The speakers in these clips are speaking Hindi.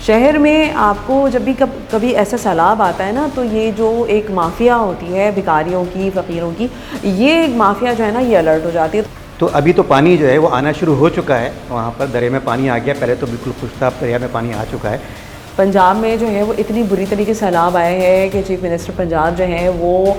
शहर में आपको जब भी कभी ऐसा सैलाब आता है ना, तो ये जो एक माफिया होती है भिखारियों की, फ़कीरों की, ये माफिया जो है ना, ये अलर्ट हो जाती है। तो अभी तो पानी जो है वो आना शुरू हो चुका है, वहाँ पर दरिया में पानी आ गया। पहले तो बिल्कुल खुश था, दरिया में पानी आ चुका है। पंजाब में जो है वो इतनी बुरी तरीके से सैलाब आए हैं कि चीफ़ मिनिस्टर पंजाब जो हैं वो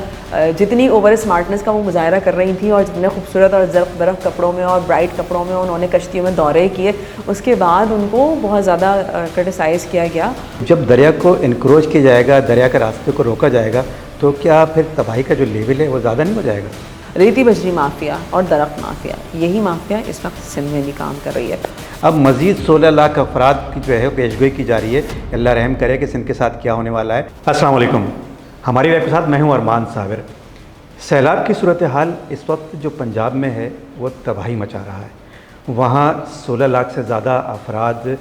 जितनी ओवर स्मार्टनेस का वो मुजाहरा कर रही थी और जितने खूबसूरत और ज़र्फ़ बर्फ़ कपड़ों में और ब्राइट कपड़ों में उन्होंने कश्तियों में दौरे किए, उसके बाद उनको बहुत ज़्यादा क्रिटिसाइज़ किया गया। जब दरिया को इनक्रोच किया जाएगा, दरिया के रास्ते को रोका जाएगा, तो क्या फिर तबाही का जो लेवल है वो ज़्यादा नहीं हो जाएगा? रेती बजरी माफिया और दरख्त माफिया, यही माफिया इस वक्त सिंध में भी काम कर रही है। अब मज़ीद 16 लाख अफराद की जो है पेशगोई की जा रही है। अल्लाह रहम करे कि सिंध के साथ क्या होने वाला है। अस्सलाम वालेकुम, हमारी वेब के साथ मैं हूँ अरमान साबिर। सैलाब की सूरत हाल इस वक्त जो पंजाब में है वो तबाही मचा रहा है। वहाँ 16 लाख से ज़्यादा अफराद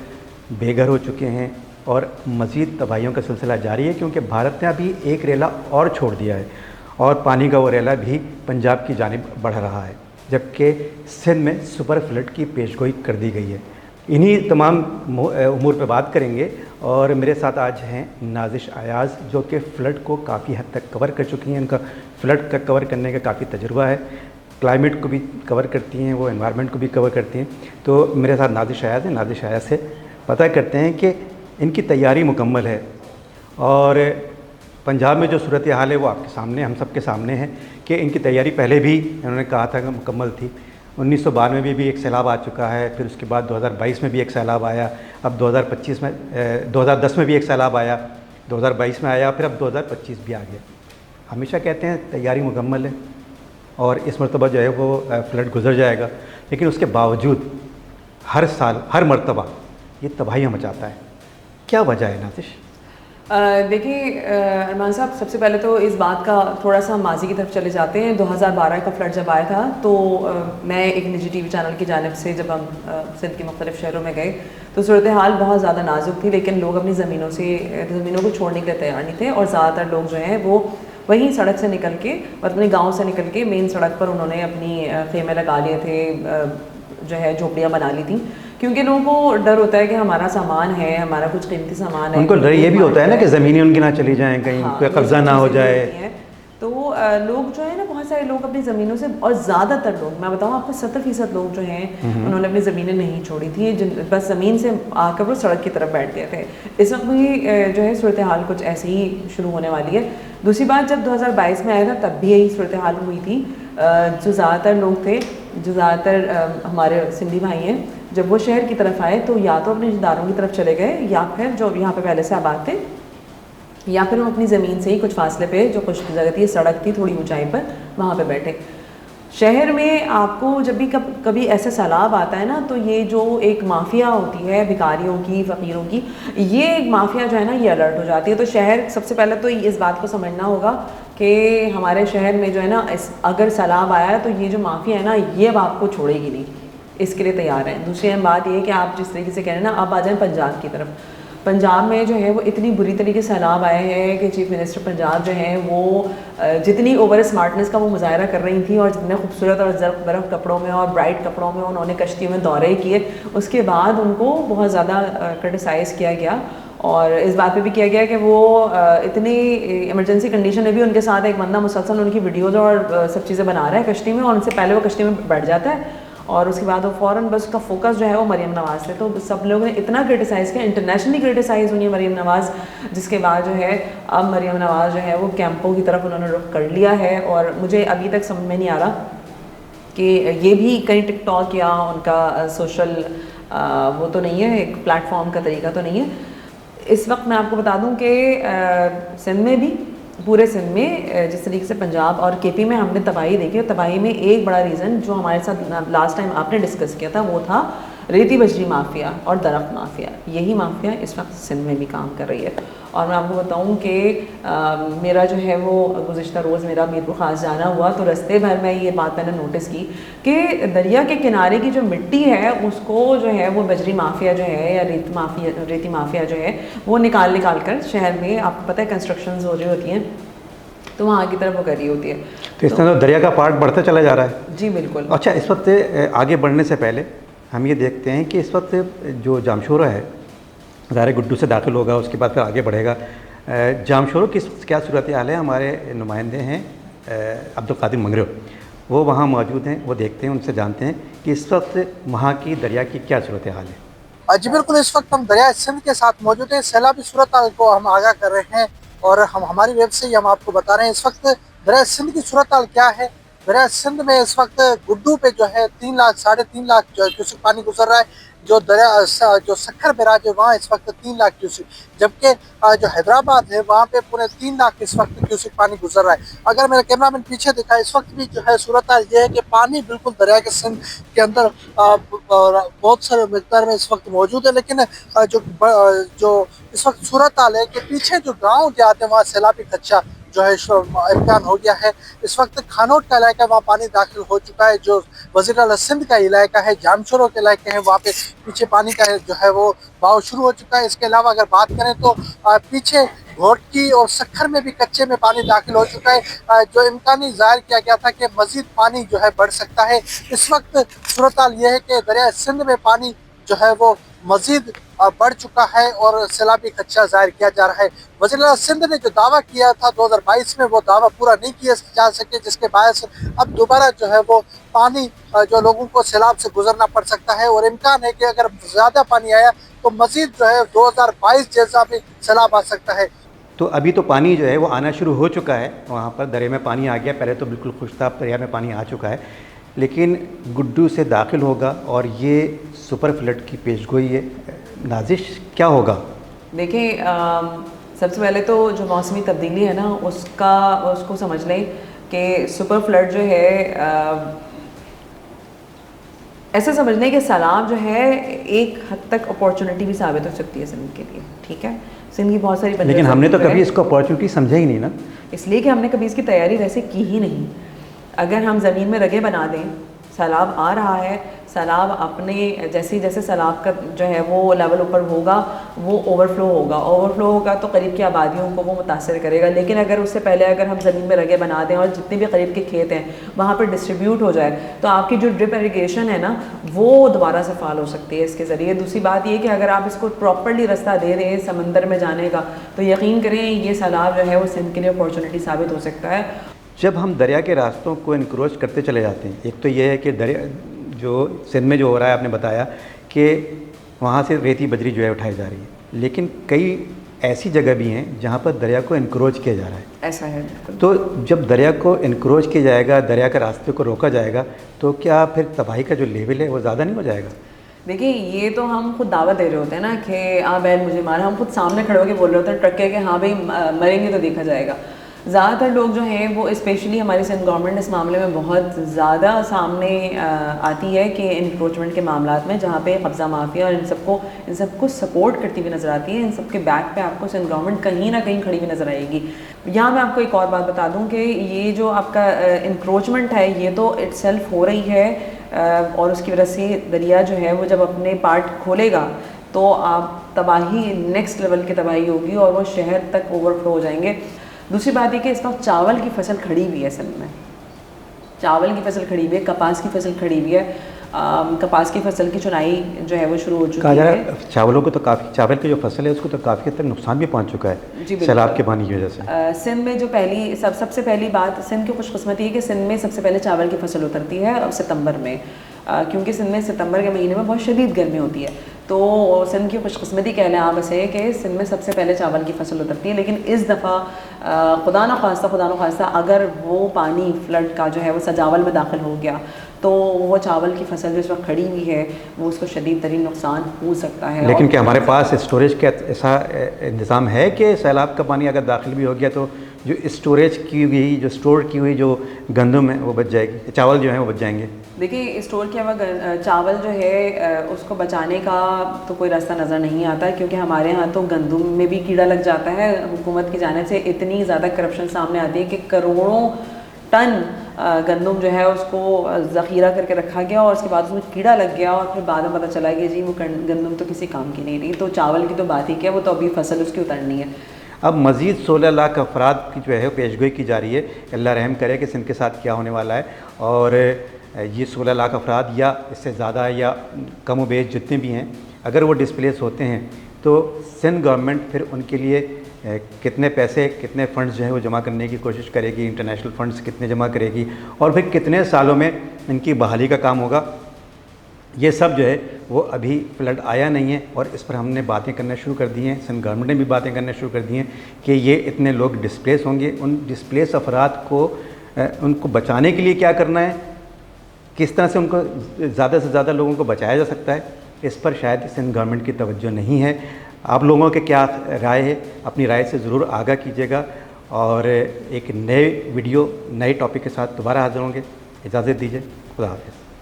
बेघर हो चुके हैं और मज़ीद तबाहियों का सिलसिला जारी है, क्योंकि भारत ने अभी एक रेला और छोड़ दिया है और पानी का वो रेला भी पंजाब की जानिब बढ़ रहा है, जबकि सिंध में सुपर फ्लड की पेशगोई कर दी गई है। इन्हीं तमाम उमूर पे बात करेंगे और मेरे साथ आज हैं नाजिश अयाज़, जो कि फ़्लड को काफ़ी हद तक कवर कर चुकी हैं। उनका फ़्लड का कवर करने का काफ़ी तजुर्बा है, क्लाइमेट को भी कवर करती हैं, वो एनवायरनमेंट को भी कवर करती हैं। तो मेरे साथ नाजिश अयाज़ हैं। नाजिश अयाज़ से पता करते हैं कि इनकी तैयारी मुकम्मल है और पंजाब में जो सूरत हाल है वो आपके सामने, हम सब के सामने है कि इनकी तैयारी पहले भी इन्होंने कहा था कि मुकम्मल थी। 1992 में भी एक सैलाब आ चुका है, फिर उसके बाद 2022 में भी एक सैलाब आया, अब 2025 में 2010 में भी एक सैलाब आया, 2022 में आया, फिर अब 2025 भी आ गया। हमेशा कहते हैं तैयारी मुकम्मल है और इस मरतबा जो है वो फ्लड गुजर जाएगा, लेकिन उसके बावजूद हर साल हर मरतबा ये तबाहियाँ मचाता है। क्या वजह है नाजिश? देखिए अरमान साहब, सबसे पहले तो इस बात का थोड़ा सा माजी की तरफ चले जाते हैं। 2012 का फ्लड जब आया था तो मैं एक निजी टीवी चैनल की जानिब से जब हम सिंध के मुख्तलिफ शहरों में गए तो सूरत हाल बहुत ज़्यादा नाजुक थी, लेकिन लोग अपनी ज़मीनों को छोड़ने के लिए तैयार नहीं थे और ज़्यादातर लोग जो हैं वो वहीं सड़क से निकल के और अपने गाँव से निकल के मेन सड़क पर उन्होंने अपनी खेमे लगा लिए थे, जो है झोपड़ियाँ बना ली थी, क्योंकि लोगों को डर होता है कि हमारा सामान है, हमारा कुछ कीमती सामान है। उनको डर ये भी होता है ना कि ज़मीनें उनकी ना चली जाएं, कहीं कोई कब्ज़ा ना हो जाए। तो लोग जो है ना, बहुत सारे लोग अपनी ज़मीनों से, और ज़्यादातर लोग, मैं बताऊँ आपको 70% लोग जो हैं उन्होंने अपनी ज़मीनें नहीं छोड़ी थी, बस ज़मीन से आकर वो सड़क की तरफ बैठ गए थे। इस वक्त भी जो है सूरत हाल कुछ ऐसे ही शुरू होने वाली है। दूसरी बात, जब 2022 में आया था तब भी यही सूरत हाल हुई थी। जो ज़्यादातर लोग थे, जो ज़्यादातर हमारे सिंधी भाई हैं, जब वो शहर की तरफ आए तो या तो अपने रिश्तेदारों की तरफ चले गए या फिर जो यहाँ पे पहले से आबाद थे, या फिर हम अपनी ज़मीन से ही कुछ फासले पे, जो कुछ जगह थी, सड़क थी थोड़ी ऊंचाई पर, वहाँ पे बैठे। शहर में आपको जब भी कभी ऐसा सैलाब आता है ना, तो ये जो एक माफिया होती है भिखारियों की, फ़कीरों की, ये एक माफिया जो है ना, ये अलर्ट हो जाती है। तो शहर, सबसे पहले तो इस बात को समझना होगा कि हमारे शहर में जो है ना, अगर सैलाब आया है तो ये जो माफिया है ना, ये अब आपको छोड़ेगी नहीं, इसके लिए तैयार है। दूसरी अहम बात ये है कि आप जिस तरीके से कह रहे हैं ना, अब आ जाएं पंजाब की तरफ। पंजाब में जो है वो इतनी बुरी तरीके से सैलाब आए हैं कि चीफ़ मिनिस्टर पंजाब जो हैं वो जितनी ओवर स्मार्टनेस का वो मुजाहरा कर रही थी और जितने खूबसूरत और ज़र्फ़ बर्फ़ कपड़ों में और ब्राइट कपड़ों में उन्होंने कश्तियों में दौरे किए, उसके बाद उनको बहुत ज़्यादा क्रिटिसाइज़ किया गया और इस बात पे भी किया गया कि वो इतनी इमरजेंसी कंडीशन में भी उनके साथ एक बंदा मुसलसल उनकी वीडियोज़ और सब चीज़ें बना रहा है कश्ती में, और उनसे पहले वो कश्ती में बैठ जाता है और उसके बाद वो फ़ौरन बस उसका फोकस जो है वो मरीम नवाज़ से। तो सब लोगों ने इतना क्रिटिसाइज़ किया, इंटरनेशनली क्रिटिसाइज़ हुई है मरीम नवाज़, जिसके बाद जो है अब मरीम नवाज़ जो है वो कैंपों की तरफ उन्होंने रुख कर लिया है। और मुझे अभी तक समझ में नहीं आ रहा कि ये भी कहीं टिकटॉक या उनका सोशल वो तो नहीं है, एक प्लेटफॉर्म का तरीका तो नहीं है। इस वक्त मैं आपको बता दूं कि सिंध में भी, पूरे सिंध में जिस तरीके से पंजाब और केपी में हमने तबाही देखी, और तबाही में एक बड़ा रीज़न जो हमारे साथ लास्ट टाइम आपने डिस्कस किया था वो था रेती बजरी माफिया और दरख्त माफिया। यही माफिया इस वक्त सिंध में भी काम कर रही है। और मैं आपको बताऊं कि मेरा जो है वो गुज़िश्ता रोज़ मेरा मीरपुर ख़ास जाना हुआ, तो रास्ते भर में ये बात मैंने नोटिस की कि दरिया के किनारे की जो मिट्टी है उसको जो है वो बजरी माफिया जो है या रेती माफिया जो है वो निकाल कर शहर में, आपको पता है कंस्ट्रक्शंस हो रही होती हैं तो वहाँ की तरफ वो कर रही होती है। तो इस तरह दरिया का पार्ट बढ़ता चला जा रहा है। जी बिल्कुल। अच्छा, इस वक्त आगे बढ़ने से पहले हम ये देखते हैं कि इस वक्त जो जामशोरा है ज़ाहिर है गुड्डू से दाखिल होगा, उसके बाद फिर आगे बढ़ेगा। जामशोरों की क्या सूरत हाल है? हमारे नुमाइंदे हैं अब्दुल कादिर मंगरो, वो वहाँ मौजूद हैं, वो देखते हैं, उनसे जानते हैं कि इस वक्त वहाँ की दरिया की क्या सूरत हाल है। जी बिल्कुल, इस वक्त हम दरिया सिंध के साथ मौजूद हैं। सैलाबी सूरत को हम आगाह कर रहे हैं और हम हमारी वेब से ही हम आपको बता रहे हैं इस वक्त दरिया सिंध की सूरत हाल क्या है। दरिया सिंध में इस वक्त गुड्डू पे जो है 3 लाख 3.5 लाख जो क्यूसिक पानी गुजर रहा है। जो जो सक्खर बैराज है वहाँ इस वक्त 3 लाख क्यूसिक, जबकि जो हैदराबाद है वहाँ पे पूरे 3 लाख इस वक्त क्यूसिक पानी गुजर रहा है। अगर मेरा कैमरामैन पीछे दिखा, इस वक्त भी जो है सूरत हाल ये है कि पानी बिल्कुल दरिया के सिंध के अंदर बहुत सारे मकदार में इस वक्त मौजूद है। लेकिन जो इस वक्त सूरत हाल है कि पीछे जो गाँव देहात है वहाँ सैलाबी खदशा जो है इम्कान हो गया है। इस वक्त खानोट का इलाका वहाँ पानी दाखिल हो चुका है। जो वज़ीर आला सिंध का इलाका है, जामशोरों के इलाके हैं, वहाँ पे पीछे पानी का जो है वो बहाव शुरू हो चुका है। इसके अलावा अगर बात करें तो पीछे घोटकी और सक्खर में भी कच्चे में पानी दाखिल हो चुका है। जो इम्कानी जाहिर किया गया था कि मज़ीद पानी जो है बढ़ सकता है। इस वक्त सूरत हाल ये है कि दरिया सिंध में पानी जो है वो मज़ीद बढ़ चुका है और सैलाबी खदशा जाहिर किया जा रहा है। वज़ीर आला सिंध ने जो दावा किया था 2022 में, वो दावा पूरा नहीं किया जा सके, जिसके बायस अब दोबारा जो है वो पानी जो लोगों को सैलाब से गुजरना पड़ सकता है और इम्कान है कि अगर ज़्यादा पानी आया तो मज़ीद जो है 2022 जैसा भी सैलाब आ सकता है। तो अभी तो पानी जो है वो आना शुरू हो चुका है, वहाँ पर दरिया में पानी आ गया, पहले तो बिल्कुल खुशताब दरिया में पानी आ चुका है, लेकिन गुड्डू से दाखिल होगा और ये सुपर फ्लड की पेशगोई है। नाजिश क्या होगा? देखिए, सबसे पहले तो जो मौसमी तब्दीली है ना उसको समझ लें कि सुपर फ्लड जो है ऐसे समझ लें कि सैलाब जो है एक हद तक अपॉर्चुनिटी भी साबित हो सकती है सिंध के लिए। ठीक है, सिंध की बहुत सारी, लेकिन हमने तो कभी इसको अपॉर्चुनिटी समझा ही नहीं ना, इसलिए कि हमने कभी इसकी तैयारी वैसे की ही नहीं। अगर हम ज़मीन में रगे बना दें, सैलाब आ रहा है, सैलाब अपने जैसे सैलाब का जो है वो लेवल ऊपर होगा वो ओवरफ्लो होगा तो करीब की आबादियों को वो मुतासर करेगा। लेकिन अगर उससे पहले अगर हम ज़मीन में रगे बना दें और जितने भी करीब के खेत हैं वहाँ पर डिस्ट्रीब्यूट हो जाए तो आपकी जो ड्रिप इरिगेशन है ना वो दोबारा से फाल हो सकती है इसके ज़रिए। दूसरी बात ये कि अगर आप इसको प्रॉपरली रास्ता दे रहे हैं समंदर में जाने का तो यकीन करें ये सैलाब जो है वो सिंध के लिए अपॉर्चुनिटी साबित हो सकता है। जब हम दरिया के रास्तों को इनक्रोच करते चले जाते हैं, एक तो ये है कि दरिया जो सिंध में जो हो रहा है, आपने बताया कि वहाँ से रेती बजरी जो है उठाई जा रही है, लेकिन कई ऐसी जगह भी हैं जहाँ पर दरिया को इनक्रोच किया जा रहा है। ऐसा है बिल्कुल। तो जब दरिया को इनक्रोच किया जाएगा, दरिया के रास्ते को रोका जाएगा, तो क्या फिर तबाही का जो लेवल है वो ज़्यादा नहीं हो जाएगा? देखिए, ये तो हम खुद दावा दे रहे होते हैं ना कि हाँ बैल मुझे मारा, हम खुद सामने खड़े होकर बोल रहे होते हैं ट्रक के कि हाँ भाई मरेंगे तो देखा जाएगा। ज़्यादातर लोग जो हैं वो स्पेशली हमारी सिंध गवर्नमेंट इस मामले में बहुत ज़्यादा सामने आती है कि इंक्रोचमेंट के मामलात में, जहाँ पे कब्ज़ा माफिया और इन सबको सपोर्ट करती हुई नज़र आती है। इन सब के बैक पे आपको सिंध गवर्नमेंट कहीं ना कहीं खड़ी हुई नज़र आएगी। यहाँ मैं आपको एक और बात बता दूँ कि ये जो आपका इंक्रोचमेंट है ये तो इटसेल्फ हो रही है और उसकी वजह से दरिया जो है वो जब अपने पार्ट खोलेगा तो आप तबाही नेक्स्ट लेवल की तबाही होगी और वो शहर तक ओवरफ्लो हो जाएंगे। दूसरी बात ये कि इस वक्त चावल की फसल खड़ी हुई है सिंध में, चावल की फसल खड़ी हुई है, कपास की फसल खड़ी हुई है। कपास की फसल की चुनाई जो है वो शुरू हो चुकी है। चावलों को तो काफ़ी, चावल की जो फसल है उसको तो काफ़ी हद तक नुकसान भी पहुंच चुका है सैलाब के पानी की वजह से। सिंध में जो सबसे पहली बात, सिंध की खुशकिस्मती है कि सिंध में सबसे पहले चावल की फसल उतरती है सितंबर में, क्योंकि सिंध में सितंबर के महीने में बहुत शदीद गर्मी होती है। तो सिंध की खुशकिस्मती कह लें आप ऐसे कि सिंध में सबसे पहले चावल की फसल उतरती है। लेकिन इस दफ़ा खुदा न खास्ता अगर वो पानी फ्लड का जो है वो सजावल में दाखिल हो गया तो वो चावल की फसल जो इस वक्त खड़ी हुई है वो उसको शदीद तरीन नुकसान हो सकता है। लेकिन क्या हमारे पास स्टोरेज का ऐसा इंतज़ाम है कि सैलाब का पानी अगर दाखिल भी हो गया तो जो स्टोरेज की हुई, जो स्टोर की हुई जो गंदम है वो बच जाएगी, चावल जो है वो बच जाएंगे? देखिए, स्टोर किया हुआ चावल जो है उसको बचाने का तो कोई रास्ता नज़र नहीं आता, क्योंकि हमारे यहाँ तो गंदम में भी कीड़ा लग जाता है। हुकूमत की जानिब से इतनी ज़्यादा करप्शन सामने आती है कि करोड़ों टन गंदम जो है उसको ज़ख़ीरा करके रखा गया और उसके बाद उसमें कीड़ा लग गया और फिर बाद में पता चला कि जी वो गंदम तो किसी काम की नहीं रही। तो चावल की तो बात ही क्या, वो तो अभी फसल उसकी उतरनी है। अब मज़ीद 16 लाख अफराद की जो है पेशगोई की जा रही है। अल्लाह रहम करे कि सिंध के साथ क्या होने वाला है, और ये 16 लाख अफराद या इससे ज़्यादा या कम व बेश जितने भी हैं, अगर वो डिस्प्लेस होते हैं तो सिंध गवर्नमेंट फिर उनके लिए कितने पैसे, कितने फ़ंड्स जो है वो जमा करने की कोशिश करेगी, इंटरनेशनल फ़ंड्स कितने जमा करेगी और फिर कितने सालों में इनकी बहाली का काम होगा, ये सब जो है वो अभी फ्लड आया नहीं है। और इस पर हमने बातें करना शुरू कर दी हैं, सिंध गवर्नमेंट ने भी बातें करना शुरू कर दी हैं कि ये इतने लोग डिस्प्लेस होंगे, उन डिस्प्लेस अफराद को उनको बचाने के लिए क्या करना है, किस तरह से उनको ज़्यादा से ज़्यादा लोगों को बचाया जा सकता है, इस पर शायद सिंध गवर्नमेंट की तवज्जो नहीं है। आप लोगों के क्या राय है, अपनी राय से ज़रूर आगाह कीजिएगा और एक नए वीडियो नए टॉपिक के साथ दोबारा हाजिर होंगे। इजाज़त दीजिए, खुदा हाफ़िज़।